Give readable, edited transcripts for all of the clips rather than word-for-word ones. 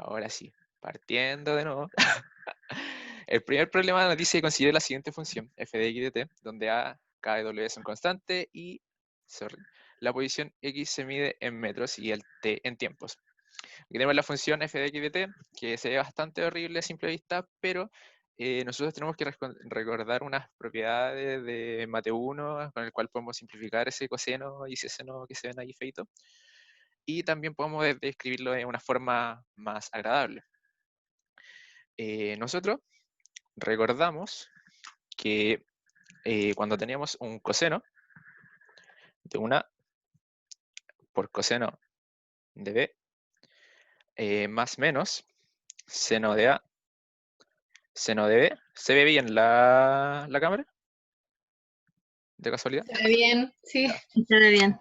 Ahora sí, partiendo de nuevo. El primer problema nos dice que considere la siguiente función, f de x de t, donde a, k y w son constantes y la posición x se mide en metros y el t en tiempos. Aquí tenemos la función f de x de t, que se ve bastante horrible a simple vista, pero nosotros tenemos que recordar unas propiedades de Mate 1, con el cual podemos simplificar ese coseno y ese seno que se ven ahí feito, y también podemos describirlo de una forma más agradable. Nosotros recordamos que cuando teníamos un coseno de una por coseno de b más menos seno de a seno de b, ¿se ve bien la cámara? ¿De casualidad? Se ve bien, sí, Ya. se ve bien.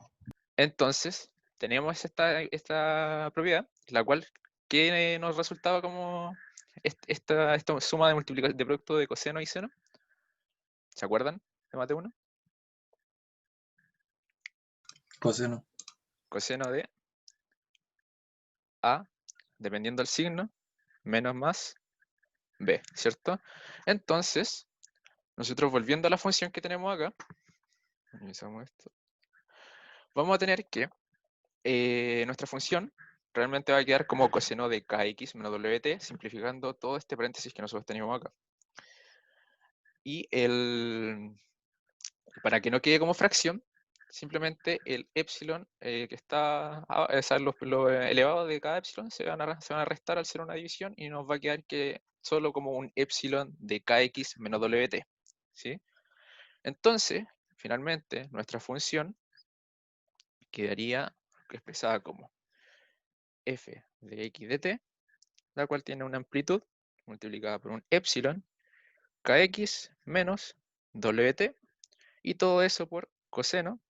Entonces, teníamos esta propiedad, la cual que nos resultaba como esta suma de multiplicación de producto de coseno y seno. ¿Se acuerdan de Mate 1? Coseno. Coseno de a, dependiendo del signo, menos más b, ¿cierto? Entonces, nosotros volviendo a la función que tenemos acá, revisamos esto, vamos a tener que nuestra función realmente va a quedar como coseno de kx menos wt, simplificando todo este paréntesis que nosotros teníamos acá. Y para que no quede como fracción, simplemente el epsilon que está, o sea, los elevados de cada epsilon se van a restar al ser una división y nos va a quedar que solo como un epsilon de kx menos wt, ¿sí? Entonces, finalmente, nuestra función quedaría expresada como f de x de t, la cual tiene una amplitud multiplicada por un epsilon kx menos wt, y todo eso por coseno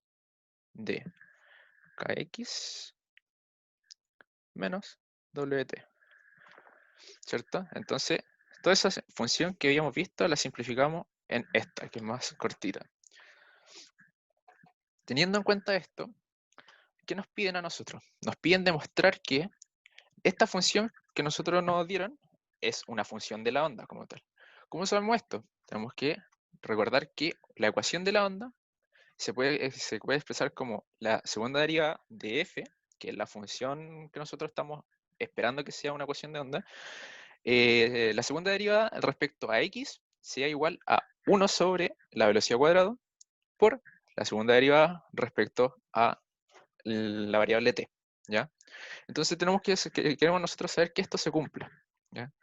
de kx menos wt, ¿cierto? Entonces, toda esa función que habíamos visto la simplificamos en esta, que es más cortita. Teniendo en cuenta esto, ¿qué nos piden a nosotros? Nos piden demostrar que esta función que nosotros nos dieron es una función de la onda como tal. ¿Cómo sabemos esto? Tenemos que recordar que la ecuación de la onda se puede expresar como la segunda derivada de f, que es la función que nosotros estamos esperando que sea una ecuación de onda. La segunda derivada respecto a x sea igual a 1 sobre la velocidad cuadrada por la segunda derivada respecto a la variable t, ¿ya? Entonces queremos nosotros saber que esto se cumpla, ¿ya?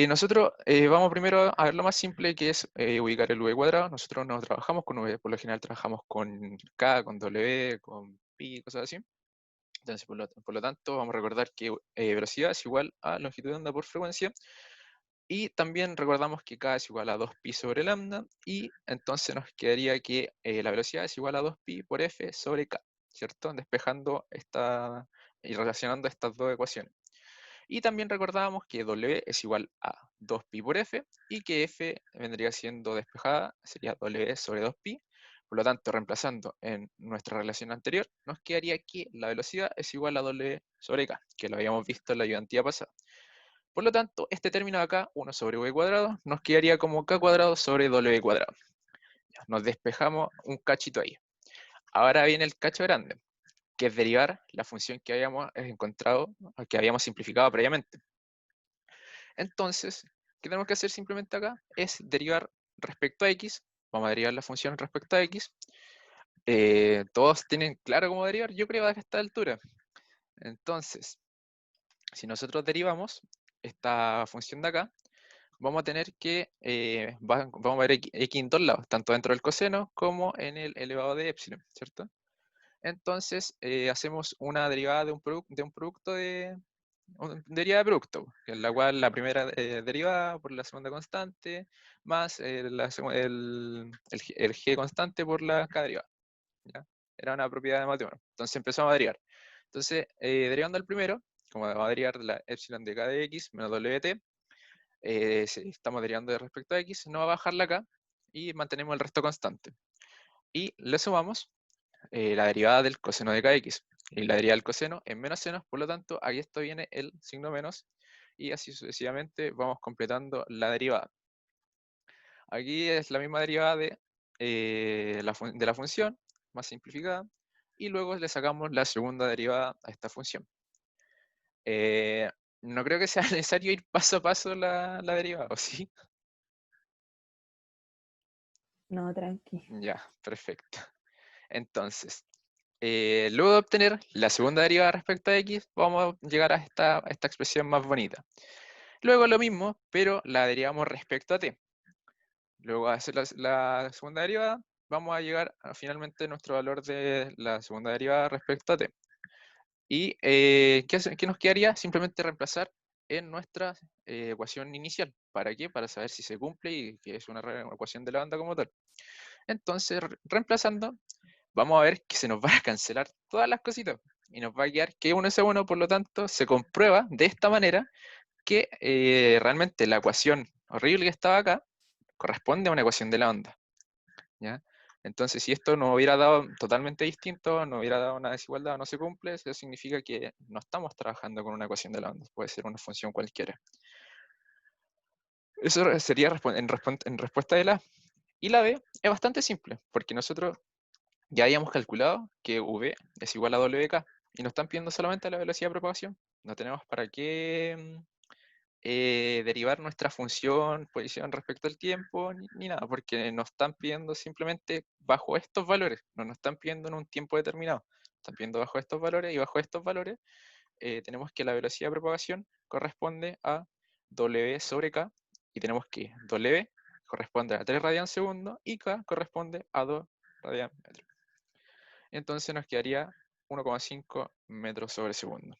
Nosotros vamos primero a ver lo más simple, que es ubicar el v cuadrado. Nosotros no trabajamos con v, por lo general trabajamos con k, con w, con pi, cosas así. Entonces, por lo tanto, vamos a recordar que velocidad es igual a longitud de onda por frecuencia. Y también recordamos que k es igual a 2pi sobre lambda, y entonces nos quedaría que la velocidad es igual a 2pi por f sobre k, ¿cierto? Despejando y relacionando estas dos ecuaciones. Y también recordábamos que w es igual a 2pi por f, y que f vendría siendo despejada, sería w sobre 2pi. Por lo tanto, reemplazando en nuestra relación anterior, nos quedaría que la velocidad es igual a w sobre k, que lo habíamos visto en la ayudantía pasada. Por lo tanto, este término de acá, 1 sobre v cuadrado, nos quedaría como k cuadrado sobre w cuadrado. Ya, nos despejamos un cachito ahí. Ahora viene el cacho grande, que es derivar la función que habíamos encontrado, que habíamos simplificado previamente. Entonces, ¿qué tenemos que hacer simplemente acá? Es derivar respecto a x. Vamos a derivar la función respecto a x. ¿Todos tienen claro cómo derivar? Yo creo a esta altura. Entonces, si nosotros derivamos esta función de acá, vamos a tener que, vamos a ver x en todos lados, tanto dentro del coseno como en el elevado de epsilon, ¿cierto? Entonces, hacemos una derivada de un producto derivada de producto, en la cual la primera derivada por la segunda constante, más el g constante por la k derivada, ¿ya? Era una propiedad de Mate 1. Entonces empezamos a derivar. Entonces, derivando al primero, como vamos a derivar la epsilon de k de x menos wt, si estamos derivando de respecto a x, no va a bajar la k y mantenemos el resto constante. Y le sumamos la derivada del coseno de kx, y la derivada del coseno es menos seno, por lo tanto, aquí esto viene el signo menos, y así sucesivamente vamos completando la derivada. Aquí es la misma derivada de la función, más simplificada, y luego le sacamos la segunda derivada a esta función. No creo que sea necesario ir paso a paso la derivada, ¿o sí? No, tranqui. Ya, perfecto. Entonces, luego de obtener la segunda derivada respecto a x, vamos a llegar a esta expresión más bonita. Luego lo mismo, pero la derivamos respecto a t. Luego de hacer la segunda derivada, vamos a llegar a finalmente nuestro valor de la segunda derivada respecto a t. ¿Y qué nos quedaría? Simplemente reemplazar en nuestra ecuación inicial. ¿Para qué? Para saber si se cumple y que es una ecuación de la onda como tal. Entonces, reemplazando, vamos a ver que se nos van a cancelar todas las cositas. Y nos va a quedar que 1 es 1, por lo tanto, se comprueba de esta manera que realmente la ecuación horrible que estaba acá corresponde a una ecuación de la onda. ¿Ya? Entonces, si esto nos hubiera dado totalmente distinto, no hubiera dado una desigualdad, no se cumple, eso significa que no estamos trabajando con una ecuación de la onda, puede ser una función cualquiera. Eso sería en respuesta de la A. Y la B es bastante simple, porque nosotros ya habíamos calculado que V es igual a WK, y nos están pidiendo solamente la velocidad de propagación. No tenemos para qué derivar nuestra función, posición respecto al tiempo, ni nada, porque nos están pidiendo simplemente bajo estos valores, no nos están pidiendo en un tiempo determinado, están pidiendo bajo estos valores, y bajo estos valores tenemos que la velocidad de propagación corresponde a W sobre K, y tenemos que W corresponde a 3 radians segundo, y K corresponde a 2 radians metro. Entonces nos quedaría 1,5 metros sobre segundo.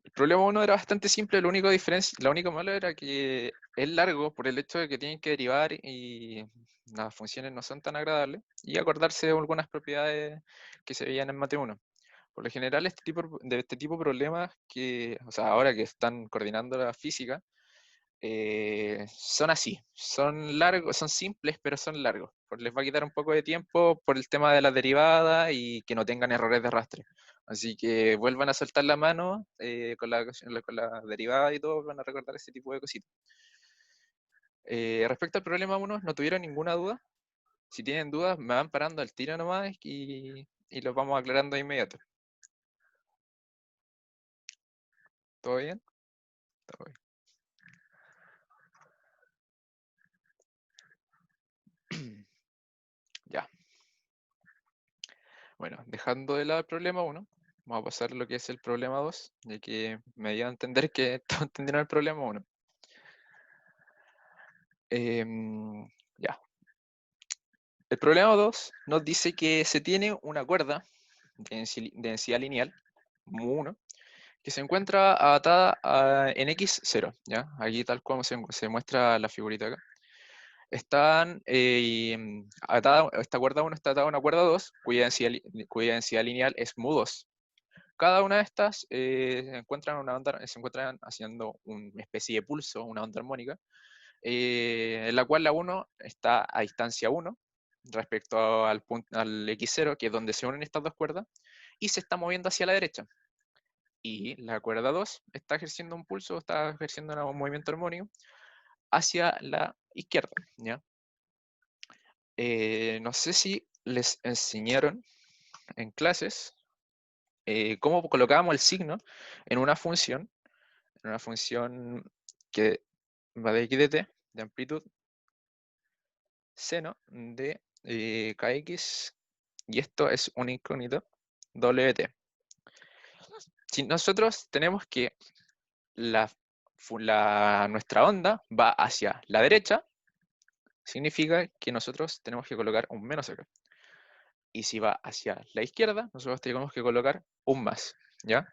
El problema 1 era bastante simple, lo único malo era que es largo por el hecho de que tienen que derivar y las funciones no son tan agradables, y acordarse de algunas propiedades que se veían en Mate 1. Por lo general, este tipo de problemas o sea, ahora que están coordinando la física, son así, son largos, son simples, pero son largos. Les va a quitar un poco de tiempo por el tema de la derivada y que no tengan errores de arrastre. Así que vuelvan a soltar la mano con la derivada y todo, van a recordar ese tipo de cositas. Respecto al problema 1, no tuvieron ninguna duda. Si tienen dudas, me van parando al tiro nomás y los vamos aclarando de inmediato. ¿Todo bien? Todo bien. Ya. Bueno, dejando de lado el problema 1, vamos a pasar a lo que es el problema 2, de que me dio a entender que todos entendieron el problema 1. Ya. El problema 2 nos dice que se tiene una cuerda de densidad lineal, mu1, que se encuentra atada en x0, ¿ya? Aquí tal como se muestra la figurita acá. Están esta cuerda 1 está atada a una cuerda 2, cuya densidad lineal es mu2. Cada una de estas se encuentran haciendo una especie de pulso, una onda armónica, en la cual la 1 está a distancia 1 respecto al x0, que es donde se unen estas dos cuerdas, y se está moviendo hacia la derecha. Y la cuerda 2 está ejerciendo un pulso, está ejerciendo un movimiento armónico hacia la izquierda, ¿ya? No sé si les enseñaron en clases cómo colocábamos el signo en una función que va de x de t, de amplitud, seno de kx, y esto es un incógnito, wt. Si nosotros tenemos que nuestra onda va hacia la derecha, significa que nosotros tenemos que colocar un menos acá. Y si va hacia la izquierda, nosotros tenemos que colocar un más, ¿ya?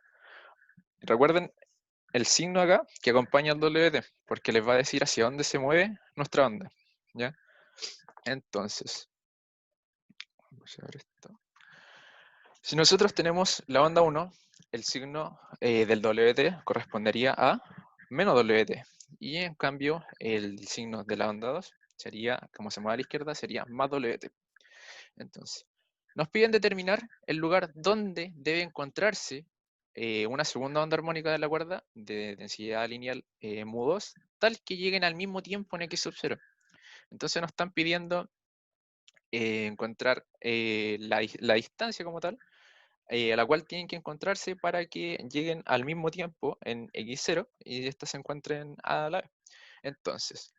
Recuerden el signo acá que acompaña al WT, porque les va a decir hacia dónde se mueve nuestra onda, ¿ya? Entonces, vamos a ver esto. Si nosotros tenemos la onda 1, el signo del WT correspondería a menos WT, y en cambio el signo de la onda 2 sería, como se mueve a la izquierda, sería más WT. Entonces, nos piden determinar el lugar donde debe encontrarse una segunda onda armónica de la cuerda de densidad lineal mu2, tal que lleguen al mismo tiempo en x sub 0. Entonces nos están pidiendo encontrar la distancia como tal, a la cual tienen que encontrarse para que lleguen al mismo tiempo en x0 y estas se encuentren a la vez. Entonces,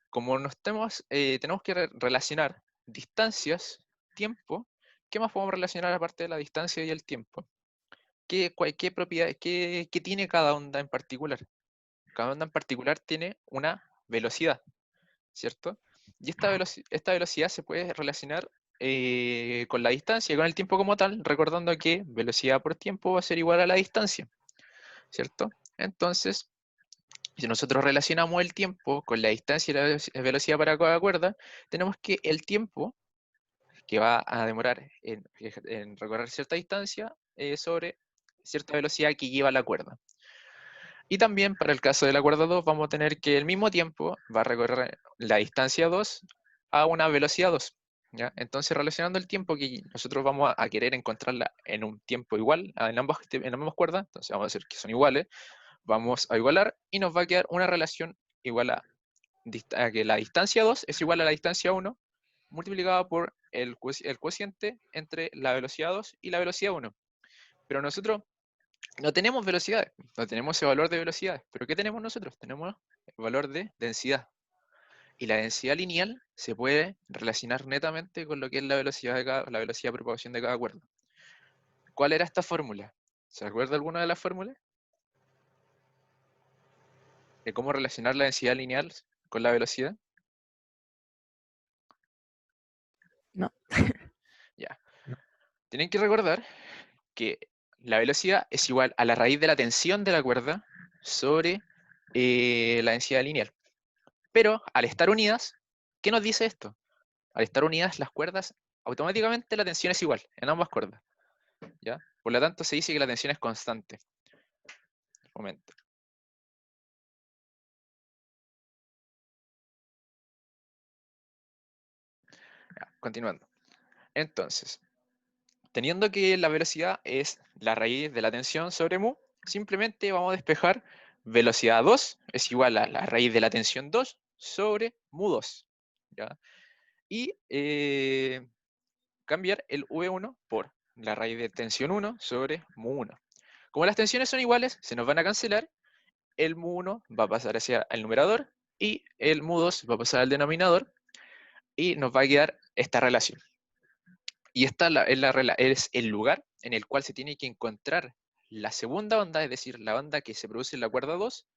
como tenemos que relacionar distancias, tiempo, ¿qué más podemos relacionar aparte de la distancia y el tiempo? ¿Qué propiedad, qué tiene cada onda en particular? Cada onda en particular tiene una velocidad, ¿cierto? Y esta velocidad se puede relacionar con la distancia y con el tiempo como tal, recordando que velocidad por tiempo va a ser igual a la distancia, ¿cierto? Entonces, si nosotros relacionamos el tiempo con la distancia y la velocidad para cada cuerda, tenemos que el tiempo que va a demorar en recorrer cierta distancia sobre cierta velocidad que lleva la cuerda. Y también para el caso de la cuerda 2 vamos a tener que el mismo tiempo va a recorrer la distancia 2 a una velocidad 2. ¿ya? Entonces relacionando el tiempo que nosotros vamos a querer encontrarla en un tiempo igual en ambas cuerdas, entonces vamos a decir que son iguales, vamos a igualar y nos va a quedar una relación igual a que la distancia 2 es igual a la distancia 1 multiplicada por el cociente entre la velocidad 2 y la velocidad 1. Pero nosotros no tenemos velocidades, no tenemos ese valor de velocidades. ¿Pero qué tenemos nosotros? Tenemos el valor de densidad. Y la densidad lineal se puede relacionar netamente con lo que es la velocidad de propagación de cada cuerda. ¿Cuál era esta fórmula? ¿Se acuerda alguna de las fórmulas? ¿De cómo relacionar la densidad lineal con la velocidad? No. Ya. No. Tienen que recordar que la velocidad es igual a la raíz de la tensión de la cuerda sobre la densidad lineal. Pero al estar unidas, ¿qué nos dice esto? Al estar unidas las cuerdas, automáticamente la tensión es igual en ambas cuerdas. ¿ya? Por lo tanto, se dice que la tensión es constante. Un momento. Ya, continuando. Entonces, teniendo que la velocidad es la raíz de la tensión sobre mu, simplemente vamos a despejar velocidad 2 es igual a la raíz de la tensión 2 sobre mu2. ¿ya? Y cambiar el V1 por la raíz de tensión 1 sobre mu1. Como las tensiones son iguales, se nos van a cancelar, el mu1 va a pasar hacia el numerador y el mu2 va a pasar al denominador y nos va a quedar esta relación. Y esta es el lugar en el cual se tiene que encontrar la segunda onda, es decir, la onda que se produce en la cuerda 2,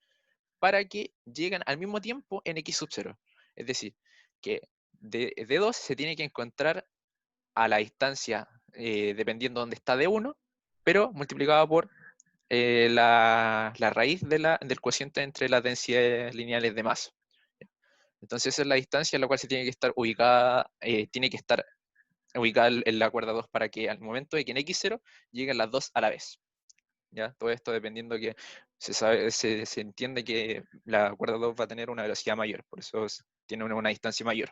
para que lleguen al mismo tiempo en x sub 0. Es decir, que de 2 se tiene que encontrar a la distancia, dependiendo de dónde está D1, pero multiplicado por la raíz del cociente entre las densidades lineales de masa. Entonces esa es la distancia en la cual se tiene que estar ubicada, en la cuerda 2 para que al momento de que en x0 lleguen las dos a la vez. ¿ya? Todo esto dependiendo que se entiende que la cuerda 2 va a tener una velocidad mayor, por eso tiene una distancia mayor.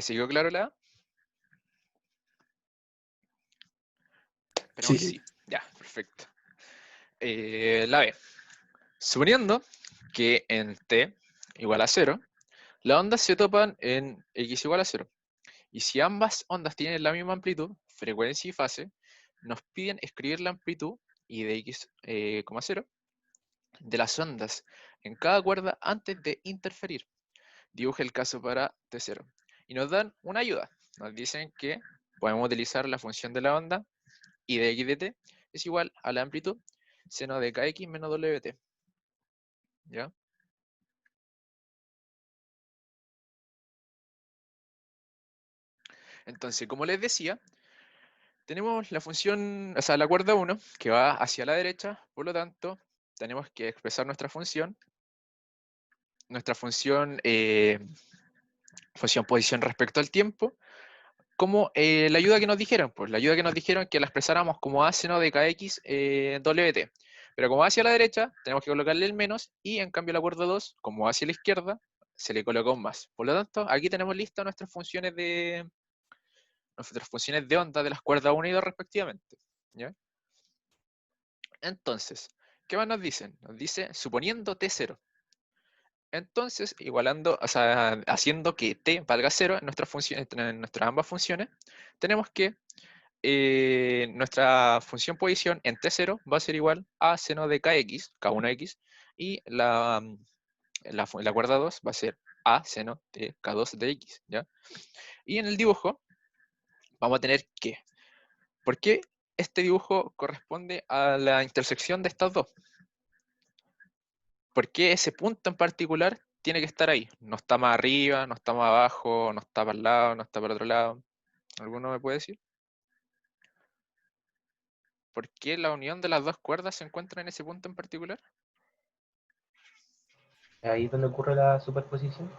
¿Siguió claro la A? Esperemos que Sí. sí. Ya, perfecto. La B. Suponiendo que en t igual a 0, las ondas se topan en x igual a 0. Y si ambas ondas tienen la misma amplitud, frecuencia y fase, nos piden escribir la amplitud y de x, 0 de las ondas en cada cuerda antes de interferir. Dibuje el caso para T0. Y nos dan una ayuda. Nos dicen que podemos utilizar la función de la onda y de x de t es igual a la amplitud seno de kx menos wt. ¿Ya? Entonces, como les decía, tenemos la función, o sea, la cuerda 1 que va hacia la derecha, por lo tanto, tenemos que expresar nuestra función función posición respecto al tiempo, como la ayuda que nos dijeron, pues la ayuda que nos dijeron que la expresáramos como a seno de kx wt. Pero como va hacia la derecha, tenemos que colocarle el menos, y en cambio la cuerda 2, como va hacia la izquierda, se le coloca un más. Por lo tanto, aquí tenemos listas nuestras funciones de onda de las cuerdas 1 y 2 respectivamente. ¿Ya? Entonces, ¿qué más nos dicen? Nos dice, suponiendo t0. Entonces, igualando, o sea, haciendo que t valga 0 en nuestras ambas funciones, tenemos que nuestra función posición en t0 va a ser igual a seno de kx, k1x, y la cuerda 2 va a ser a seno de k2 de x, ¿ya? Y en el dibujo vamos a tener que, ¿por qué este dibujo corresponde a la intersección de estas dos? ¿Por qué ese punto en particular tiene que estar ahí? No está más arriba, no está más abajo, no está para el lado, no está para el otro lado. ¿Alguno me puede decir? ¿Por qué la unión de las dos cuerdas se encuentra en ese punto en particular? Ahí es donde ocurre la superposición.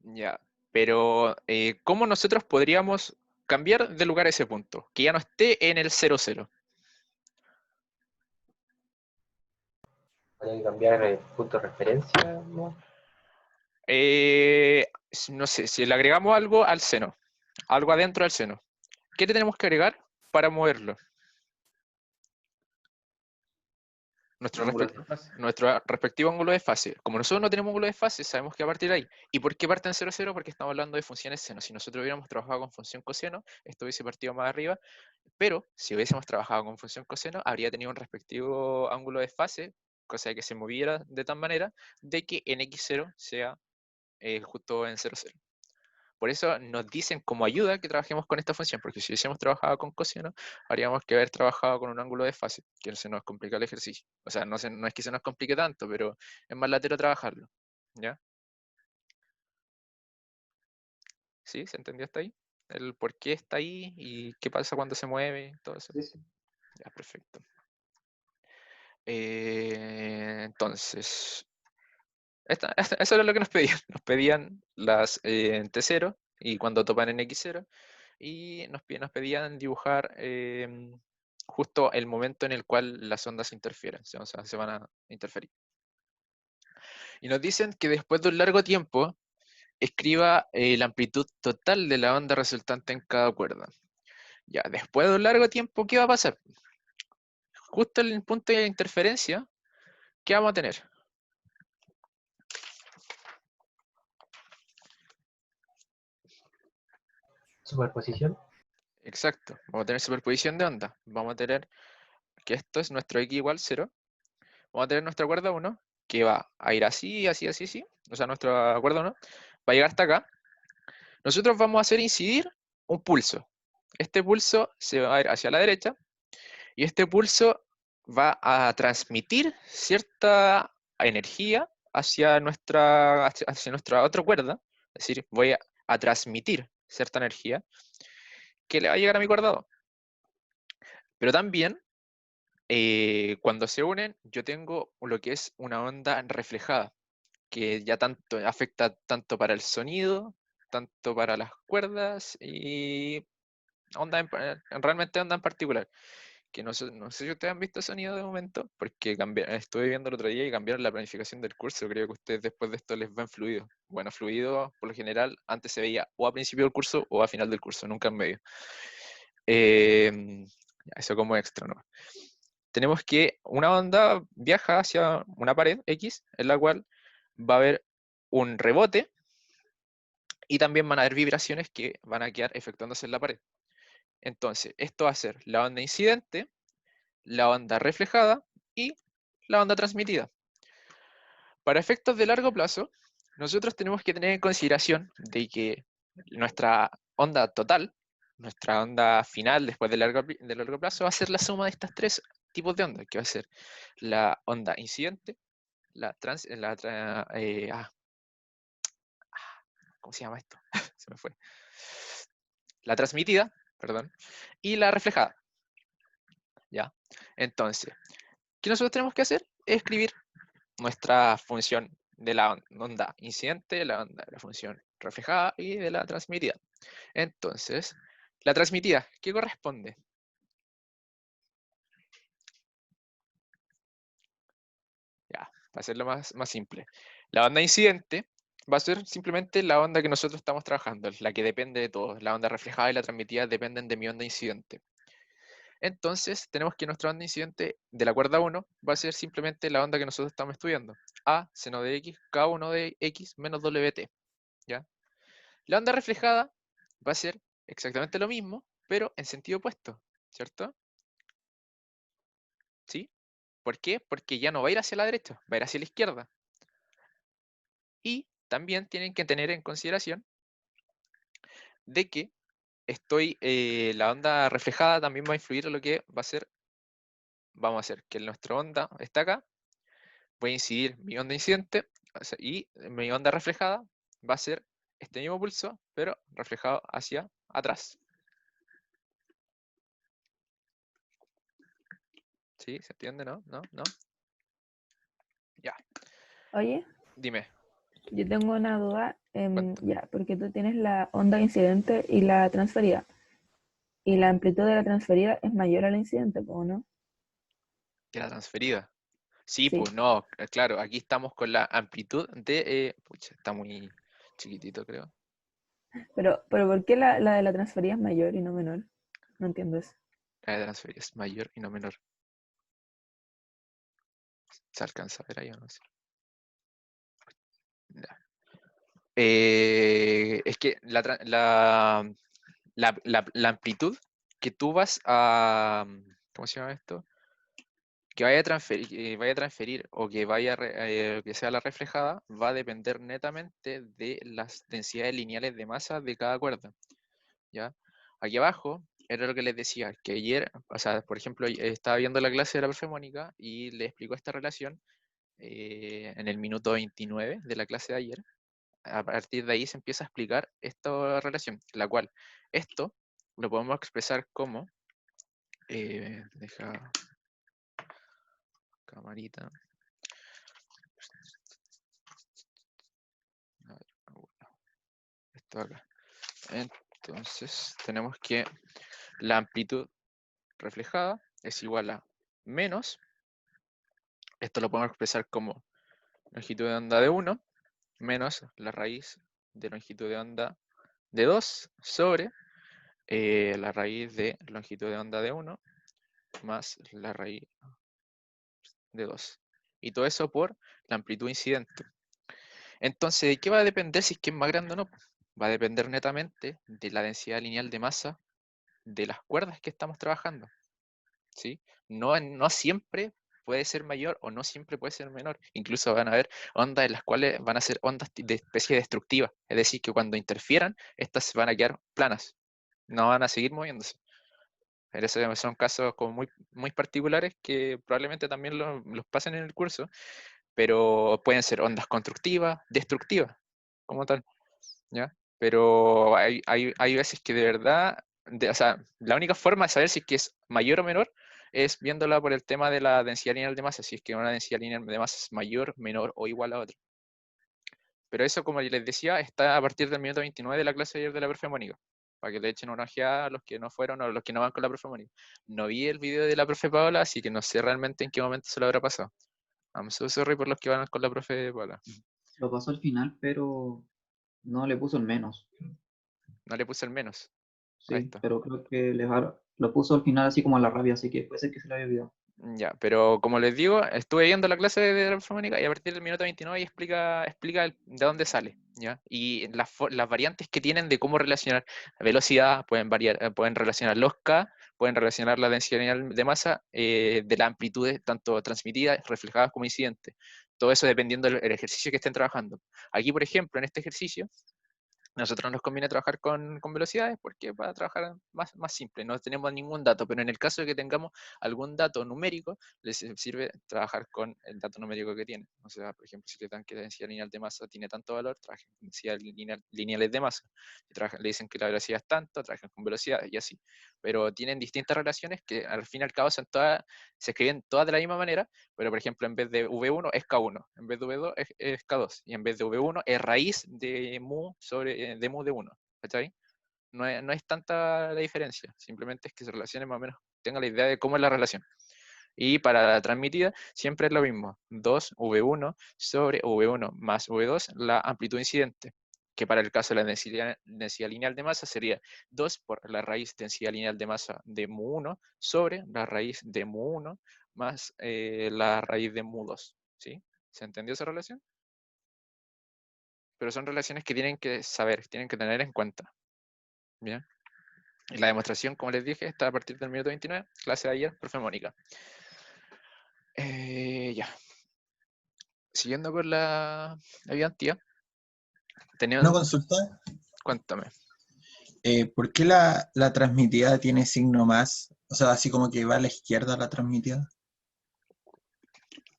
Ya, pero ¿cómo nosotros podríamos cambiar de lugar ese punto? Que ya no esté en el 0, 0. Hay que cambiar el punto de referencia, ¿no? No sé, si le agregamos algo al seno, algo adentro del seno, ¿qué le tenemos que agregar para moverlo? Nuestro respectivo ángulo de fase. Como nosotros no tenemos ángulo de fase, sabemos que va a partir ahí. ¿Y por qué parte en 0, 0? Porque estamos hablando de funciones seno. Si nosotros hubiéramos trabajado con función coseno, esto hubiese partido más arriba, pero si hubiésemos trabajado con función coseno, habría tenido un respectivo ángulo de fase, cosa de que se moviera de tal manera de que en x0 sea justo en 0, 0. Por eso nos dicen como ayuda que trabajemos con esta función, porque si hubiésemos trabajado con coseno, habríamos que haber trabajado con un ángulo de fase, que se nos complica el ejercicio. O sea, no es que se nos complique tanto, pero es más latero trabajarlo. ¿Ya? ¿Sí? ¿Se entendió hasta ahí? El por qué está ahí y qué pasa cuando se mueve, todo eso. Sí, sí. Ya, perfecto. Entonces, eso era lo que nos pedían. Nos pedían las en T0 y cuando topan en X0, y nos pedían dibujar justo el momento en el cual las ondas interfieren, o sea, se van a interferir. Y nos dicen que después de un largo tiempo, escriba la amplitud total de la onda resultante en cada cuerda. Ya, después de un largo tiempo, ¿qué va a pasar? Justo en el punto de interferencia, ¿qué vamos a tener? Superposición. Exacto, vamos a tener superposición de onda. Vamos a tener que esto es nuestro x igual 0. Vamos a tener nuestra cuerda 1, que va a ir así, así, así, así. O sea, nuestra cuerda 1 va a llegar hasta acá. Nosotros vamos a hacer incidir un pulso. Este pulso se va a ir hacia la derecha y este pulso va a transmitir cierta energía hacia nuestra otra cuerda. Es decir, voy a transmitir cierta energía que le va a llegar a mi cuerda 2. Pero también, cuando se unen, yo tengo lo que es una onda reflejada, que ya tanto afecta tanto para el sonido, tanto para las cuerdas y realmente onda en particular. Que no sé si ustedes han visto sonido de momento, porque estuve viendo el otro día y cambiaron la planificación del curso. Creo que a ustedes después de esto les ven fluido. Bueno, fluido por lo general antes se veía o a principio del curso o a final del curso, nunca en medio. Eso como extra, ¿no? Tenemos que una onda viaja hacia una pared X, en la cual va a haber un rebote y también van a haber vibraciones que van a quedar efectuándose en la pared. Entonces, esto va a ser la onda incidente, la onda reflejada y la onda transmitida. Para efectos de largo plazo, nosotros tenemos que tener en consideración de que nuestra onda total, nuestra onda final después de largo plazo, va a ser la suma de estos tres tipos de onda, que va a ser la onda incidente, ¿cómo se llama esto? Se me fue. La transmitida, perdón, y la reflejada. ¿Ya? Entonces, ¿qué nosotros tenemos que hacer? Escribir nuestra función de la onda incidente, la función reflejada y de la transmitida. Entonces, la transmitida, ¿qué corresponde? para hacerlo más simple. La onda incidente va a ser simplemente la onda que nosotros estamos trabajando, la que depende de todo. La onda reflejada y la transmitida dependen de mi onda incidente. Entonces, tenemos que nuestra onda incidente de la cuerda 1 va a ser simplemente la onda que nosotros estamos estudiando. A seno de x, K1 de x menos WT. ¿Ya? La onda reflejada va a ser exactamente lo mismo, pero en sentido opuesto, ¿cierto? ¿Sí? ¿Por qué? Porque ya no va a ir hacia la derecha, va a ir hacia la izquierda. Y también tienen que tener en consideración de que la onda reflejada también va a influir en lo que va a ser, vamos a hacer que nuestra onda está acá, voy a incidir mi onda incidente, o sea, y mi onda reflejada va a ser este mismo pulso, pero reflejado hacia atrás. ¿Sí? ¿Se entiende? ¿No? ¿No? ¿No? Ya, Oye, dime. yo tengo una duda, Cuenta. ya, porque tú tienes la onda incidente y la transferida, y la amplitud de la transferida es mayor a la incidente, ¿o no? Que la transferida. Sí, Sí, pues no, claro, aquí estamos con la amplitud de... pucha, está muy chiquitito, creo. pero ¿por qué la de la transferida es mayor y no menor? No entiendo eso. La de transferida es mayor y no menor. ¿Se alcanza a ver ahí o no? Sí. Ya. Es que la amplitud que tú vas a... ¿Cómo se llama esto? Que vaya a transferir o que sea la reflejada va a depender netamente de las densidades lineales de masa de cada cuerda. ¿Ya? Aquí abajo era lo que les decía, que ayer, o sea, por ejemplo, estaba viendo la clase de la profe Mónica y le explicó esta relación en el minuto 29 de la clase de ayer. A partir de ahí se empieza a explicar esta relación, la cual esto lo podemos expresar como, deja camarita, a ver, esto acá. Entonces tenemos que la amplitud reflejada es igual a menos, esto lo podemos expresar como longitud de onda de 1 menos la raíz de longitud de onda de 2 sobre la raíz de longitud de onda de 1 más la raíz de 2. Y todo eso por la amplitud incidente. Entonces, ¿de qué va a depender si es que es más grande o no? Va a depender netamente de la densidad lineal de masa de las cuerdas que estamos trabajando. ¿Sí? No siempre puede ser mayor o no siempre puede ser menor. Incluso van a haber ondas en las cuales van a ser ondas de especie destructiva. Es decir, que cuando interfieran, estas se van a quedar planas. No van a seguir moviéndose. Pero esos son casos como muy particulares que probablemente también los pasen en el curso, pero pueden ser ondas constructivas, destructivas, como tal. ¿Ya? Pero hay veces que de verdad, o sea, la única forma de saber si es que es mayor o menor es viéndola por el tema de la densidad lineal de masa, si es que una densidad lineal de masa es mayor, menor o igual a otra. Pero eso, como les decía, está a partir del minuto 29 de la clase de ayer de la profe Mónica, para que le echen una ojeada a los que no fueron o a los que no van con la profe Mónica. No vi el video de la profe Paola, así que no sé realmente en qué momento se lo habrá pasado. I'm so sorry por los que van con la profe Paola. Lo pasó al final, pero no le puso el menos. No le puse el menos a Sí, esto. pero creo que lo puso al final así como a la rabia, así que puede ser que se le había olvidado. Ya, pero como les digo, estuve viendo la clase de la informática y a partir del minuto 29 explica de dónde sale, ¿ya? Y las variantes que tienen de cómo relacionar velocidad, pueden variar, pueden relacionar los K, pueden relacionar la densidad lineal de masa de la amplitud tanto transmitida, reflejada como incidente. Todo eso dependiendo del ejercicio que estén trabajando. Aquí, por ejemplo, en este ejercicio, nosotros nos conviene trabajar con velocidades porque para trabajar más simple, no tenemos ningún dato, pero en el caso de que tengamos algún dato numérico, les sirve trabajar con el dato numérico que tiene. O sea, por ejemplo, si le dan que la densidad lineal de masa tiene tanto valor, trabajen con densidad lineales de masa. Si le dicen que la velocidad es tanto, trabajen con velocidades y así. Pero tienen distintas relaciones que al fin y al cabo se escriben todas de la misma manera, pero por ejemplo, en vez de V1 es K1, en vez de V2 es K2, y en vez de V1 es raíz de mu de mu de 1, ¿cachai? No es tanta la diferencia, simplemente es que se relacione más o menos, tenga la idea de cómo es la relación. Y para la transmitida siempre es lo mismo, 2V1 sobre V1 más V2, la amplitud incidente, que para el caso de la densidad lineal de masa sería 2 por la raíz densidad lineal de masa de mu1 sobre la raíz de mu1 más la raíz de mu2. ¿Sí? ¿Se entendió esa relación? Pero son relaciones que tienen que saber, tienen que tener en cuenta. ¿Bien? Y la demostración, como les dije, está a partir del minuto 29, clase de ayer, profe Mónica. Ya. Siguiendo con la ayudantía, Una tenemos, consulta. cuéntame. ¿Por qué la transmitida tiene signo más? O sea, así como que va a la izquierda la transmitida.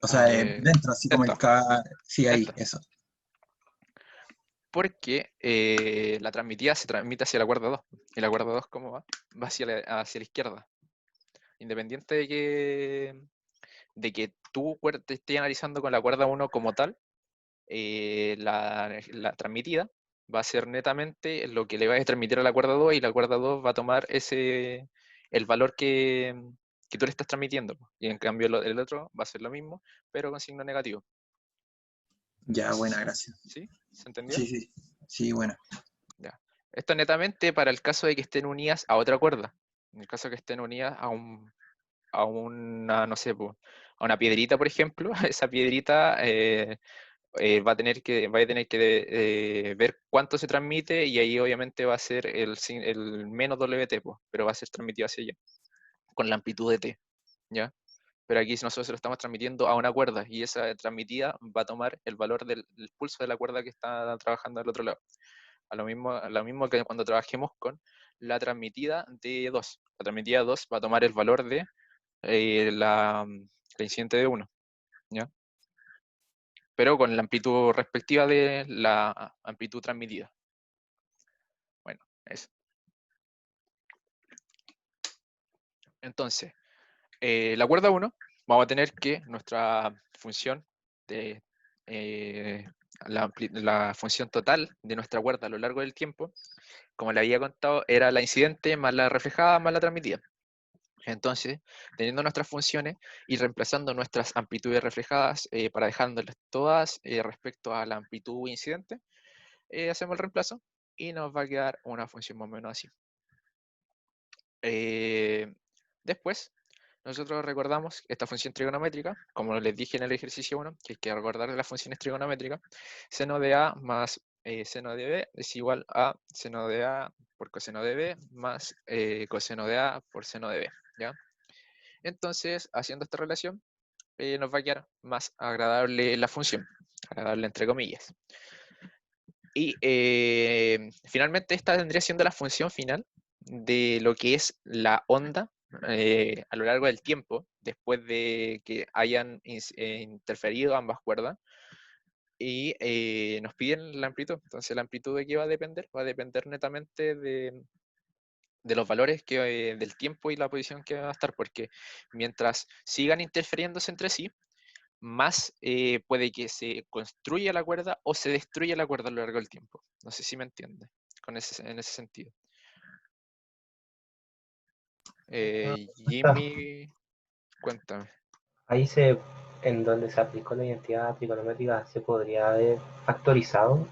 O sea, dentro, así como el Esto, K. Sí, ahí, esto. eso. Porque la transmitida se transmite hacia la cuerda 2. ¿Y la cuerda 2 cómo va? Va hacia la izquierda. Independiente de que tú te estés analizando con la cuerda 1 como tal, la transmitida va a ser netamente lo que le va a transmitir a la cuerda 2 y la cuerda 2 va a tomar el valor que tú le estás transmitiendo. Y en cambio el otro va a ser lo mismo, pero con signo negativo. Ya, buena, gracias. ¿Sí? ¿Se entendió? Sí, sí. Sí, buena. Ya. Esto netamente para el caso de que estén unidas a otra cuerda. En el caso de que estén unidas a una, no sé, a una piedrita, por ejemplo, esa piedrita va a tener que ver cuánto se transmite y ahí obviamente va a ser el menos WT, pero va a ser transmitido hacia allá, con la amplitud de T, ¿ya? Pero aquí nosotros lo estamos transmitiendo a una cuerda y esa transmitida va a tomar el valor del pulso de la cuerda que está trabajando al otro lado. A lo mismo que cuando trabajemos con la transmitida de 2. La transmitida 2 va a tomar el valor de la incidente de 1, ¿ya? Pero con la amplitud respectiva de la amplitud transmitida. Bueno, eso. Entonces, la cuerda 1, vamos a tener que nuestra función de la función total de nuestra cuerda a lo largo del tiempo, como le había contado, era la incidente más la reflejada más la transmitida. Entonces, teniendo nuestras funciones y reemplazando nuestras amplitudes reflejadas para dejándolas todas respecto a la amplitud incidente, hacemos el reemplazo y nos va a quedar una función más o menos así. Después, nosotros recordamos esta función trigonométrica, como les dije en el ejercicio 1, que hay que recordar de las funciones trigonométricas, seno de A más seno de B es igual a seno de A por coseno de B más coseno de A por seno de B, ¿ya? Entonces, haciendo esta relación, nos va a quedar más agradable la función, agradable entre comillas. Y finalmente esta vendría siendo la función final de lo que es la onda a lo largo del tiempo, después de que hayan interferido ambas cuerdas, y nos piden la amplitud. Entonces la amplitud de qué va a depender netamente de los valores del tiempo y la posición que va a estar, porque mientras sigan interfiriéndose entre sí, más puede que se construya la cuerda o se destruya la cuerda a lo largo del tiempo. No sé si me entiende en ese sentido. Jimmy, cuéntame. Ahí en donde se aplicó la identidad trigonométrica, se podría haber factorizado.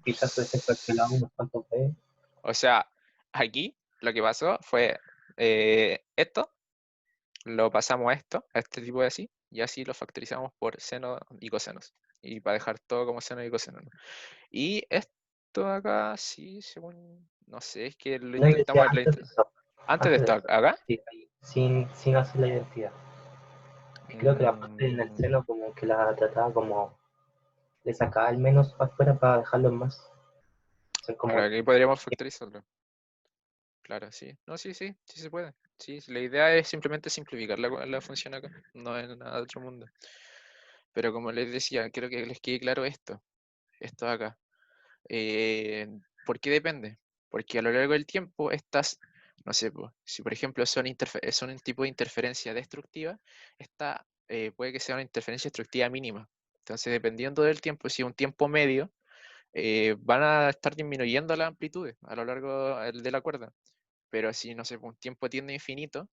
Quizás hubiese fraccionado unos cuantos veces. O sea, aquí lo que pasó fue esto, lo pasamos a esto, a este tipo de así, y así lo factorizamos por seno y cosenos. Y para dejar todo como seno y coseno. Y esto acá, sí, según, no sé, es que lo No, yo decía intentamos, antes de eso. antes de Antes de esto, eso. acá. Sí, ahí, sin hacer la identidad. Y creo que la parte en el seno como que la trataba como le sacaba al menos afuera para dejarlo en más. Son como Claro, aquí podríamos factorizarlo. Claro, sí. No, sí, sí, sí se puede. Sí, la idea es simplemente simplificar la función acá, no es nada de otro mundo. Pero como les decía, quiero que les quede claro esto de acá. ¿Por qué depende? Porque a lo largo del tiempo estas, no sé, si por ejemplo son un tipo de interferencia destructiva, esta puede que sea una interferencia destructiva mínima. Entonces, dependiendo del tiempo, si es un tiempo medio, van a estar disminuyendo las amplitudes a lo largo de la cuerda. Pero si, no sé, un tiempo tiende a infinito,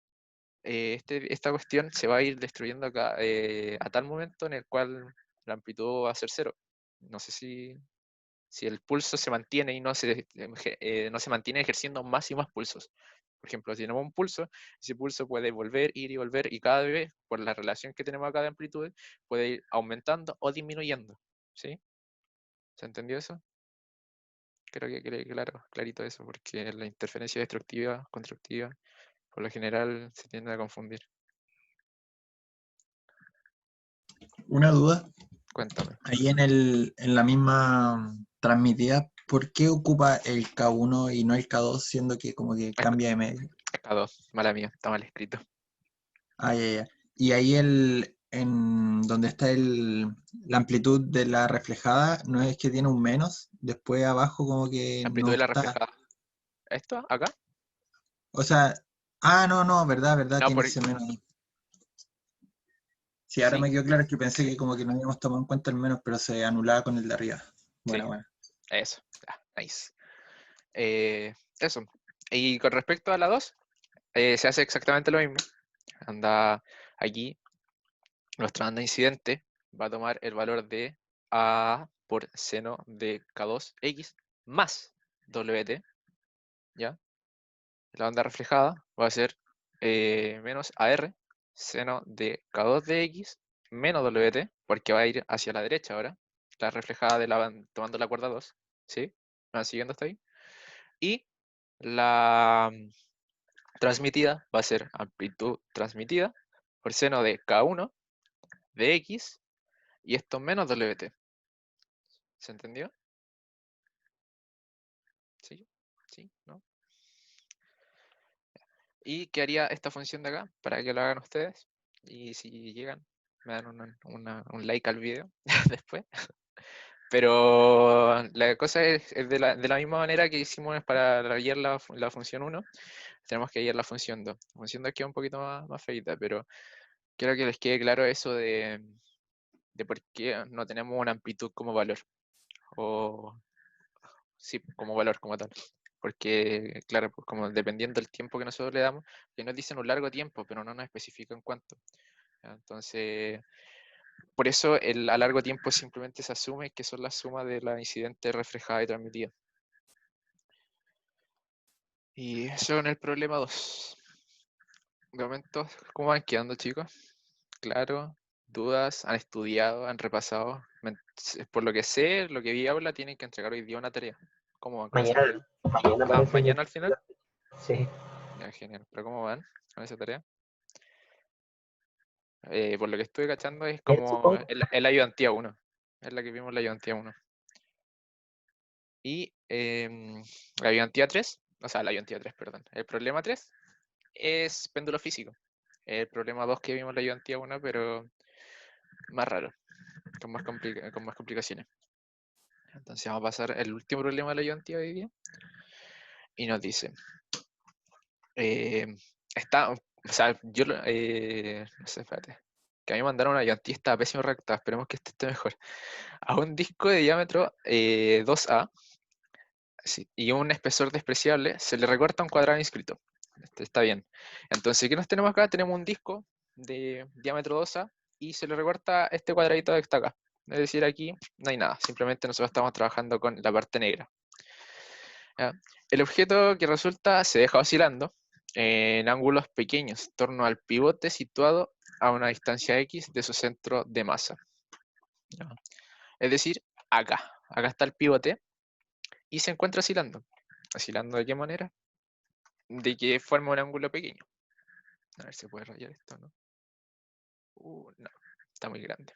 esta cuestión se va a ir destruyendo acá, a tal momento en el cual la amplitud va a ser 0. No sé si el pulso se mantiene y no se mantiene ejerciendo más y más pulsos. Por ejemplo, si tenemos un pulso, ese pulso puede volver, ir y volver, y cada vez, por la relación que tenemos acá de amplitudes, puede ir aumentando o disminuyendo. ¿Sí? ¿Se entendió eso? Creo que quede clarito eso, porque la interferencia destructiva, constructiva, por lo general se tiende a confundir. Una duda, Cuéntame. ahí en la misma transmitida, ¿por qué ocupa el K1 y no el K2, siendo que como que cambia de medio? K2, mala mía, está mal escrito. Ah, ya, ya. Y ahí en donde está la amplitud de la reflejada, ¿no es que tiene un menos? Después abajo como que La amplitud no de la está. reflejada. ¿Esto? ¿Acá? O sea, no, verdad, No, tiene ese menos ahí. Sí, ahora sí, me quedó claro, es que pensé que como que no habíamos tomado en cuenta el menos, pero se anulaba con el de arriba. sí, Bueno. eso. Nice. Eso. Y con respecto a la 2, se hace exactamente lo mismo. Anda aquí, nuestra banda incidente va a tomar el valor de A por seno de K2X más WT, ¿ya? La banda reflejada va a ser menos AR, seno de K2 de X menos WT, porque va a ir hacia la derecha ahora, la reflejada de la banda, tomando la cuerda 2, ¿sí? ¿Me van siguiendo hasta ahí? Y la transmitida va a ser amplitud transmitida por seno de K1 de X y esto menos WT. ¿Se entendió? ¿Sí? ¿Sí? ¿No? ¿Y qué haría esta función de acá? Para que lo hagan ustedes. Y si llegan, me dan un like al video después. Pero la cosa es de la misma manera que hicimos para hallar la función 1, tenemos que hallar la función 2. La función 2 queda un poquito más feita, pero quiero que les quede claro eso de por qué no tenemos una amplitud como valor. O sí, como valor, como tal. Porque, claro, pues como dependiendo del tiempo que nosotros le damos, que nos dicen un largo tiempo, pero no nos especifican cuánto. ¿Ya? Entonces, por eso a largo tiempo simplemente se asume que son la suma de la incidente reflejada y transmitida. Y eso en el problema 2. De momento, ¿cómo van quedando, chicos? Claro, dudas, han estudiado, han repasado. Por lo que sé, lo que vi habla, tienen que entregar hoy día una tarea. ¿Cómo van con esa tarea? Mañana parece. ¿Mañana al final? Sí. Ya, genial. ¿Pero cómo van con esa tarea? Por lo que estuve cachando es como Supongo. el ayudantía 1. Es la que vimos la ayudantía 1. Y la ayudantía 3, o sea, la ayudantía 3, perdón. El problema 3 es péndulo físico. El problema 2 que vimos la ayudantía 1, pero más raro, con más complicaciones. Entonces vamos a pasar el último problema de la ayudantía de hoy día. Y nos dice, o sea, yo, no sé, espérate, que a mí me mandaron una ayudantía, está pésimo redactada, esperemos que este esté mejor. A un disco de diámetro 2A y un espesor despreciable, se le recorta un cuadrado inscrito. Está bien. Entonces, ¿qué nos tenemos acá? Tenemos un disco de diámetro 2A y se le recorta este cuadradito que está acá. Es decir, aquí no hay nada, simplemente nosotros estamos trabajando con la parte negra. ¿Ya? El objeto que resulta se deja oscilando en ángulos pequeños, en torno al pivote situado a una distancia X de su centro de masa. ¿Ya? Es decir, acá está el pivote y se encuentra oscilando. ¿Oscilando de qué manera? De que forma un ángulo pequeño. A ver si puede rayar esto, ¿no? No, está muy grande.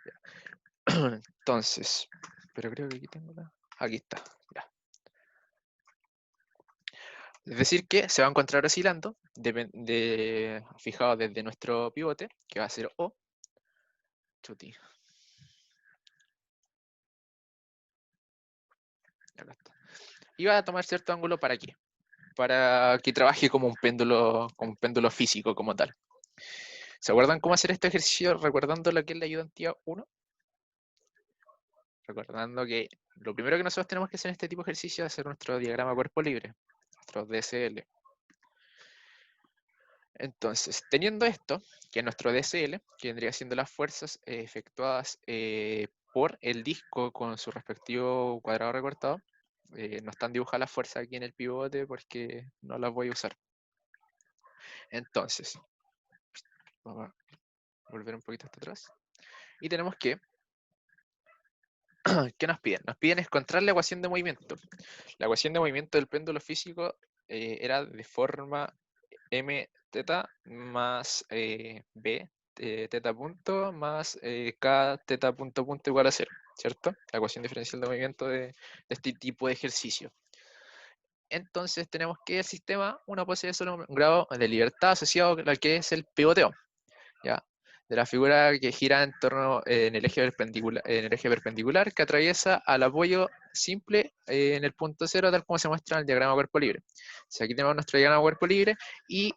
Ya. Entonces, pero creo que aquí tengo aquí está, ya. Es decir que se va a encontrar oscilando, fijado desde nuestro pivote, que va a ser O. Chuti. Acá está. Y va a tomar cierto ángulo ¿para qué? Para que trabaje como un péndulo físico como tal. ¿Se acuerdan cómo hacer este ejercicio recordando lo que es la ayudantía 1? Recordando que lo primero que nosotros tenemos que hacer en este tipo de ejercicio es hacer nuestro diagrama cuerpo libre, nuestro DSL. Entonces, teniendo esto, que es nuestro DSL, que vendría siendo las fuerzas efectuadas por el disco con su respectivo cuadrado recortado, no están dibujadas las fuerzas aquí en el pivote porque no las voy a usar. Entonces, vamos a volver un poquito hasta atrás. Y tenemos que, ¿qué nos piden? Nos piden encontrar la ecuación de movimiento. La ecuación de movimiento del péndulo físico era de forma m teta más b teta punto más k teta punto punto igual a 0, ¿cierto? La ecuación diferencial de movimiento de este tipo de ejercicio. Entonces tenemos que el sistema, uno posee solo un grado de libertad asociado al que es el pivoteo, ¿ya? De la figura que gira en torno en el eje perpendicular que atraviesa al apoyo simple en el punto 0, tal como se muestra en el diagrama cuerpo libre. O sea, aquí tenemos nuestro diagrama cuerpo libre y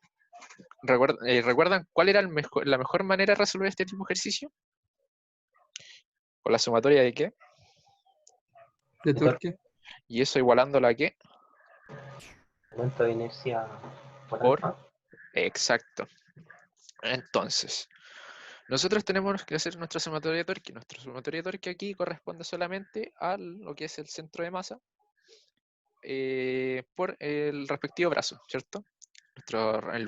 ¿recuerdan cuál era la mejor manera de resolver este tipo de ejercicio? ¿Con la sumatoria de qué? De De torque. Y eso igualándola a qué? momento de inercia por Por. alfa. Exacto. Entonces, nosotros tenemos que hacer nuestra sumatoria de torque. Nuestra sumatoria de torque aquí corresponde solamente a lo que es el centro de masa por el respectivo brazo, ¿cierto?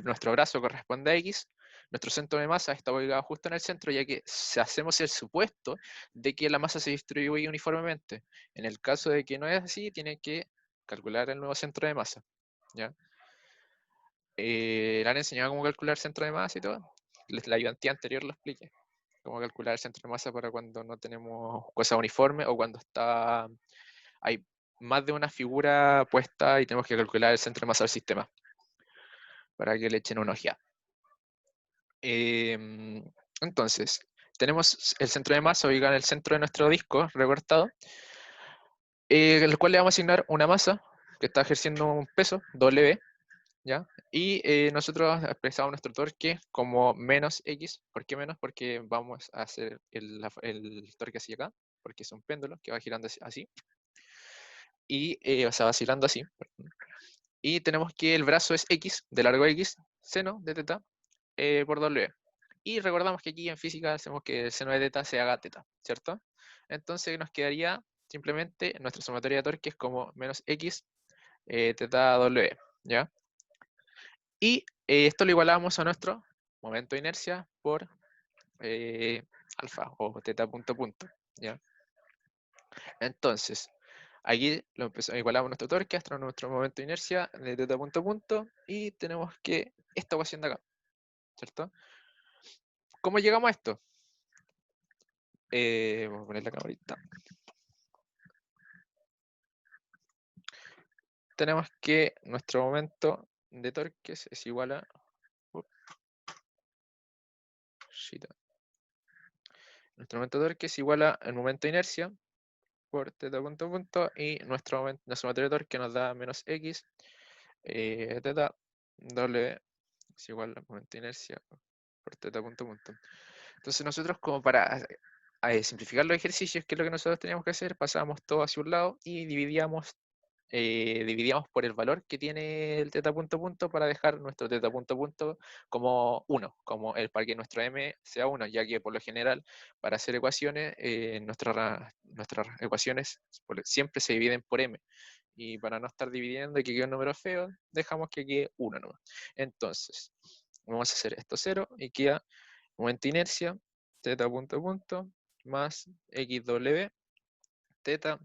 Nuestro brazo corresponde a X, nuestro centro de masa está ubicado justo en el centro, ya que hacemos el supuesto de que la masa se distribuye uniformemente. En el caso de que no es así, tienen que calcular el nuevo centro de masa, ¿ya? Le han enseñado cómo calcular centro de masa y todo. La ayudantía anterior lo expliqué. Cómo calcular el centro de masa para cuando no tenemos cosas uniformes o cuando hay más de una figura puesta y tenemos que calcular el centro de masa del sistema. Para que le echen una ojeada. Entonces, tenemos el centro de masa ubicado en el centro de nuestro disco recortado, el cual le vamos a asignar una masa que está ejerciendo un peso, W, ¿ya? Y nosotros expresamos nuestro torque como menos X. ¿Por qué menos? Porque vamos a hacer el torque hacia acá, porque es un péndulo que va girando así. Y, o sea, vacilando así. Y tenemos que el brazo es X, de largo X, seno de teta, por W. Y recordamos que aquí en física hacemos que el seno de teta se haga teta, ¿cierto? Entonces nos quedaría simplemente nuestra sumatoria de torque es como menos X teta W, ¿ya? Y esto lo igualamos a nuestro momento de inercia por alfa o teta punto punto, ¿ya? Entonces, aquí igualamos nuestro torque hasta nuestro momento de inercia de teta punto punto y tenemos que esta ecuación de acá, ¿cierto? ¿Cómo llegamos a esto? Vamos a poner la camarita. Tenemos que nuestro momento de torques es igual a... Nuestro momento de torque es igual a el momento de inercia por teta punto punto y nuestra sumatoria de torque nos da menos x teta W es igual al momento de inercia por teta punto punto. Entonces nosotros como para simplificar los ejercicios, que es lo que nosotros teníamos que hacer, pasábamos todo hacia un lado y dividíamos por el valor que tiene el teta punto punto para dejar nuestro teta punto punto como 1, para que nuestro m sea 1, ya que por lo general para hacer ecuaciones, nuestras ecuaciones siempre se dividen por m. Y para no estar dividiendo y que quede un número feo, dejamos que quede 1 nomás. Entonces, vamos a hacer esto 0 y queda momento de inercia, teta punto punto, más xw, teta,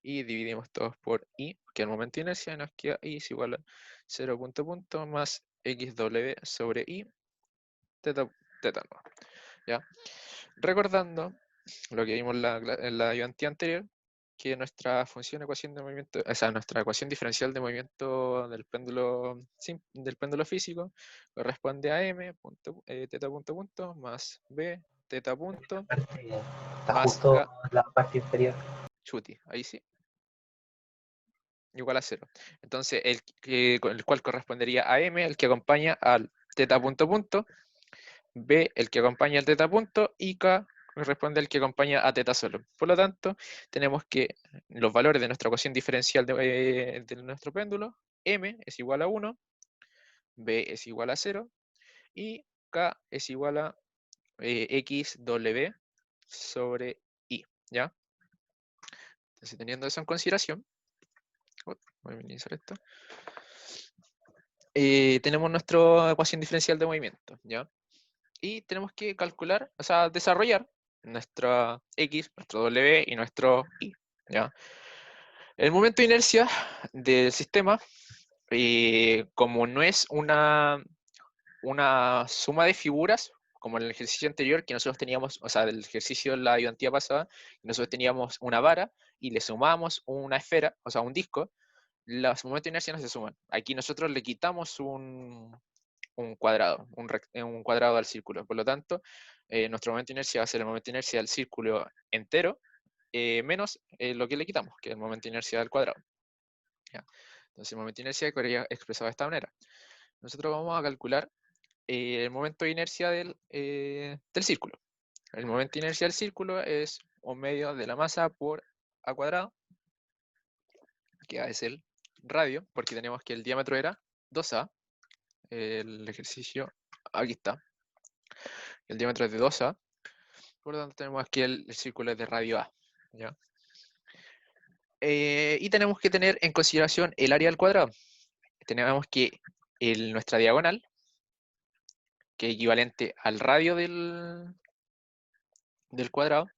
y dividimos todos por i, que al momento de inercia nos queda i es igual a 0 punto punto más xw sobre i, teta no. ¿Ya? Recordando lo que vimos en la ayudantía anterior, que nuestra función ecuación de movimiento, o sea, nuestra ecuación diferencial de movimiento del péndulo físico corresponde a m punto, teta punto punto más b teta punto Está más justo k en la parte inferior. chuti, ahí sí, igual a 0. Entonces, el cual correspondería a m, el que acompaña al teta punto punto, b, el que acompaña al teta punto, y k corresponde al que acompaña a teta solo. Por lo tanto, tenemos que los valores de nuestra ecuación diferencial de nuestro péndulo, m es igual a 1, b es igual a 0, y K es igual a XW sobre I, ¿ya? Entonces, teniendo eso en consideración, voy a minimizar esto. Tenemos nuestra ecuación diferencial de movimiento, ¿ya? Y tenemos que calcular, o sea, desarrollar nuestra X, nuestro W y nuestro I, ¿ya? El momento de inercia del sistema, como no es una suma de figuras, como en el ejercicio anterior, que nosotros teníamos, o sea, del ejercicio de la ayudantía pasada, nosotros teníamos una vara y le sumamos una esfera, o sea, un disco, los momentos de inercia no se suman. Aquí nosotros le quitamos un cuadrado, un cuadrado al círculo. Por lo tanto, nuestro momento de inercia va a ser el momento de inercia del círculo entero, menos lo que le quitamos, que es el momento de inercia del cuadrado. ¿Ya? Entonces, el momento de inercia quedaría expresado de esta manera. Nosotros vamos a calcular el momento de inercia del círculo. El momento de inercia del círculo es 1/2 de la masa por a cuadrado, que es el radio, porque tenemos que el diámetro era 2A. El ejercicio, aquí está. El diámetro es de 2A. Por lo tanto, tenemos aquí el círculo es de radio A, ¿ya? Y tenemos que tener en consideración el área al cuadrado. Tenemos que nuestra diagonal, que es equivalente al radio del cuadrado,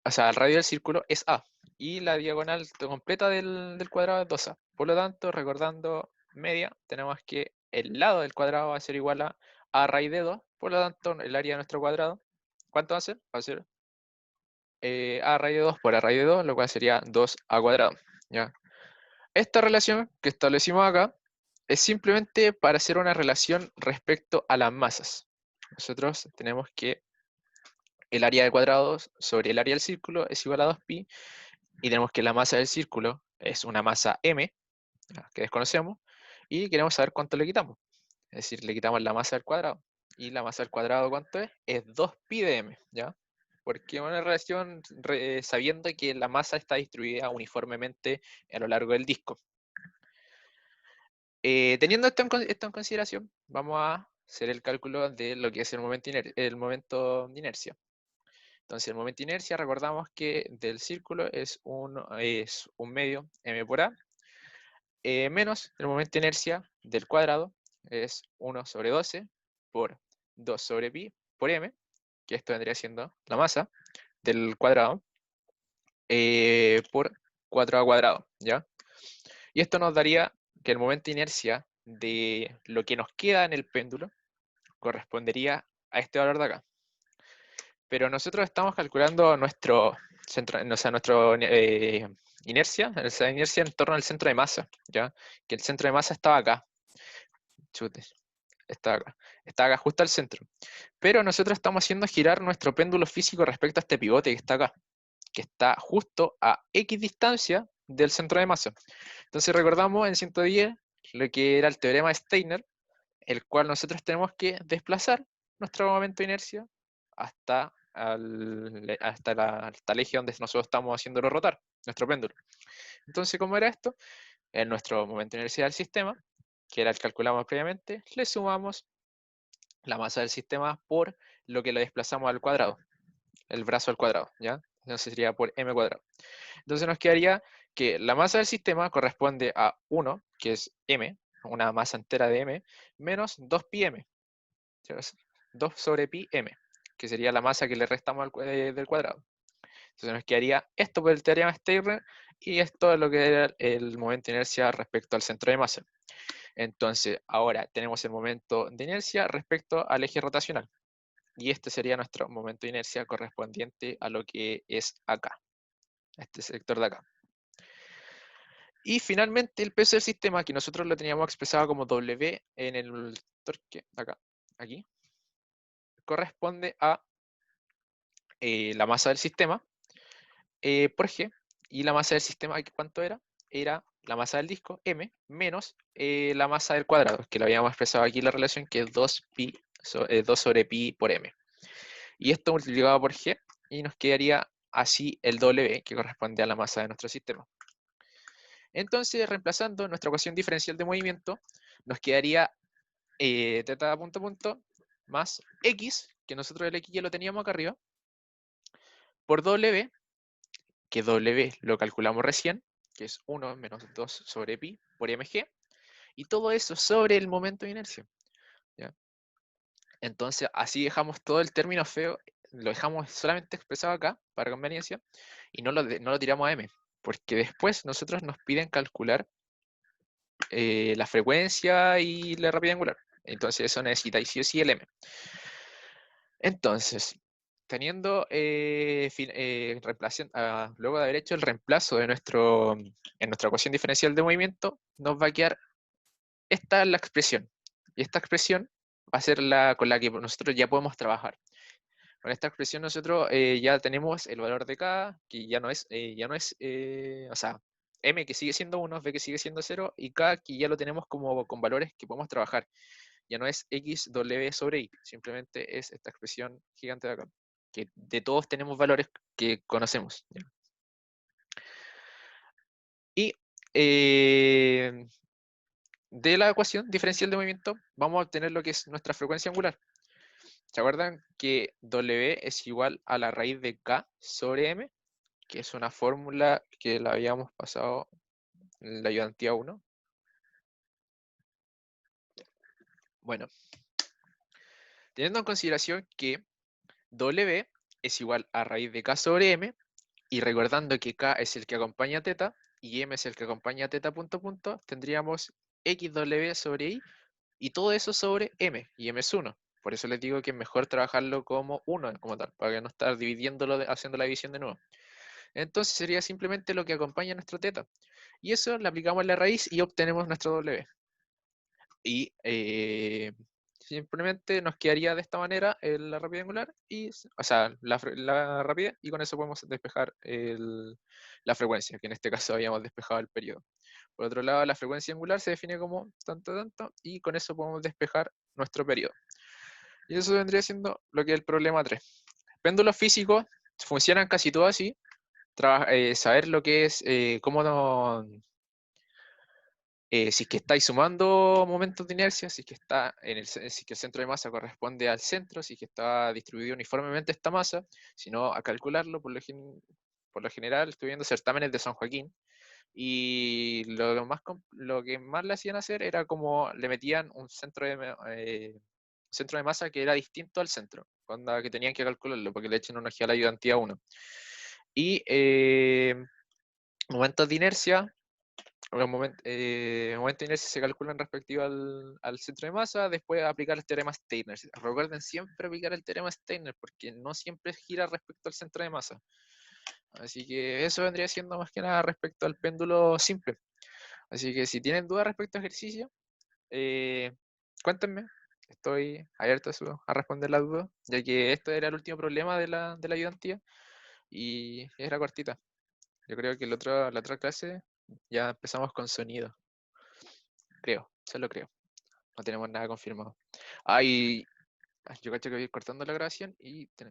o sea, al radio del círculo es A. Y la diagonal completa del cuadrado es 2A. Por lo tanto, recordando media, tenemos que el lado del cuadrado va a ser igual a raíz de 2. Por lo tanto, el área de nuestro cuadrado, ¿cuánto va a ser? Va a ser a raíz de 2 por a raíz de 2, lo cual sería 2a cuadrado, ¿ya? Esta relación que establecimos acá es simplemente para hacer una relación respecto a las masas. Nosotros tenemos que el área del cuadrado sobre el área del círculo es igual a 2pi, y tenemos que la masa del círculo es una masa m, que desconocemos, y queremos saber cuánto le quitamos. Es decir, le quitamos la masa del cuadrado. ¿Y la masa del cuadrado cuánto es? Es 2pi de m, ¿ya? Porque una relación sabiendo que la masa está distribuida uniformemente a lo largo del disco. Teniendo esto en consideración, vamos a hacer el cálculo de lo que es el momento de inercia. Entonces, el momento de inercia, recordamos que del círculo es un medio m por a, menos el momento de inercia del cuadrado, es 1 sobre 12 por 2 sobre pi por m, que esto vendría siendo la masa del cuadrado, por 4a cuadrado, ¿ya? Y esto nos daría que el momento de inercia de lo que nos queda en el péndulo correspondería a este valor de acá. Pero nosotros estamos calculando nuestro centro, o sea, nuestro inercia en torno al centro de masa, ¿ya? Que el centro de masa estaba acá. Chute, está acá justo al centro. Pero nosotros estamos haciendo girar nuestro péndulo físico respecto a este pivote que está acá, que está justo a X distancia del centro de masa. Entonces recordamos en 110 lo que era el teorema de Steiner, el cual nosotros tenemos que desplazar nuestro momento de inercia hasta el eje donde nosotros estamos haciéndolo rotar, nuestro péndulo. Entonces, ¿cómo era esto? En nuestro momento de inercia del sistema, que era el que calculamos previamente, le sumamos la masa del sistema por lo que lo desplazamos al cuadrado, el brazo al cuadrado, ¿ya? Entonces sería por m cuadrado. Entonces nos quedaría que la masa del sistema corresponde a 1, que es m, una masa entera de m, menos 2pi m, 2 sobre pi m, que sería la masa que le restamos del cuadrado. Entonces nos quedaría esto por el teorema de Steiner, y esto es lo que era el momento de inercia respecto al centro de masa. Entonces ahora tenemos el momento de inercia respecto al eje rotacional. Y este sería nuestro momento de inercia correspondiente a lo que es acá, este sector de acá. Y finalmente el peso del sistema, que nosotros lo teníamos expresado como W en el torque, acá, aquí, corresponde a la masa del sistema por G, y la masa del sistema, ¿cuánto era? Era la masa del disco, M, menos la masa del cuadrado, que lo habíamos expresado aquí en la relación, que es 2 sobre pi por M. Y esto multiplicado por G, y nos quedaría así el W, que corresponde a la masa de nuestro sistema. Entonces, reemplazando nuestra ecuación diferencial de movimiento, nos quedaría teta punto punto más x, que nosotros el x ya lo teníamos acá arriba, por w, que w lo calculamos recién, que es 1 menos 2 sobre pi por mg, y todo eso sobre el momento de inercia. ¿Ya? Entonces, así dejamos todo el término feo, lo dejamos solamente expresado acá, para conveniencia, y no lo tiramos a m, porque después nosotros nos piden calcular la frecuencia y la rapidez angular. Entonces, eso necesita sí o sí el m. Entonces, teniendo, luego de haber hecho el reemplazo en nuestra ecuación diferencial de movimiento, nos va a quedar esta la expresión. Y esta expresión va a ser la con la que nosotros ya podemos trabajar. Con esta expresión nosotros ya tenemos el valor de K, que ya no es, o sea, M que sigue siendo 1, V que sigue siendo 0, y K que ya lo tenemos como con valores que podemos trabajar. Ya no es X, W sobre Y, simplemente es esta expresión gigante de acá, que de todos tenemos valores que conocemos. ¿Ya? Y de la ecuación diferencial de movimiento vamos a obtener lo que es nuestra frecuencia angular. ¿Se acuerdan que W es igual a la raíz de K sobre M? Que es una fórmula que la habíamos pasado en la ayudantía 1. Bueno, teniendo en consideración que W es igual a raíz de K sobre M, y recordando que K es el que acompaña a teta, y M es el que acompaña a teta punto punto, tendríamos XW sobre Y, y todo eso sobre M, y M es 1. Por eso les digo que es mejor trabajarlo como 1, como tal, para no estar dividiéndolo, haciendo la división de nuevo. Entonces sería simplemente lo que acompaña a nuestro teta. Y eso le aplicamos la raíz y obtenemos nuestro W. Y simplemente nos quedaría de esta manera la rapidez angular, o sea, la rapidez, y con eso podemos despejar la frecuencia, que en este caso habíamos despejado el periodo. Por otro lado, la frecuencia angular se define como tanto, tanto, y con eso podemos despejar nuestro periodo. Y eso vendría siendo lo que es el problema 3. Péndulos físicos funcionan casi todo así. Saber lo que es, cómo si es que estáis sumando momentos de inercia, si es que si es que el centro de masa corresponde al centro, si es que está distribuido uniformemente esta masa, sino a calcularlo. Por lo general estoy viendo certámenes de San Joaquín, y lo que más le hacían hacer era como le metían un centro de masa que era distinto al centro, que tenían que calcularlo, porque le echen una ojeada a la ayudantía 1. Y momentos de inercia, los momentos de inercia se calculan respectivo al centro de masa, después aplicar el teorema Steiner. Recuerden siempre aplicar el teorema Steiner, porque no siempre gira respecto al centro de masa. Así que eso vendría siendo más que nada respecto al péndulo simple. Así que si tienen dudas respecto al ejercicio, cuéntenme. Estoy abierto a responder las dudas, ya que este era el último problema de la ayudantía, y era cortita. Yo creo que la otra clase ya empezamos con sonido. Creo, solo creo. No tenemos nada confirmado. Yo cacho que voy a ir cortando la grabación y que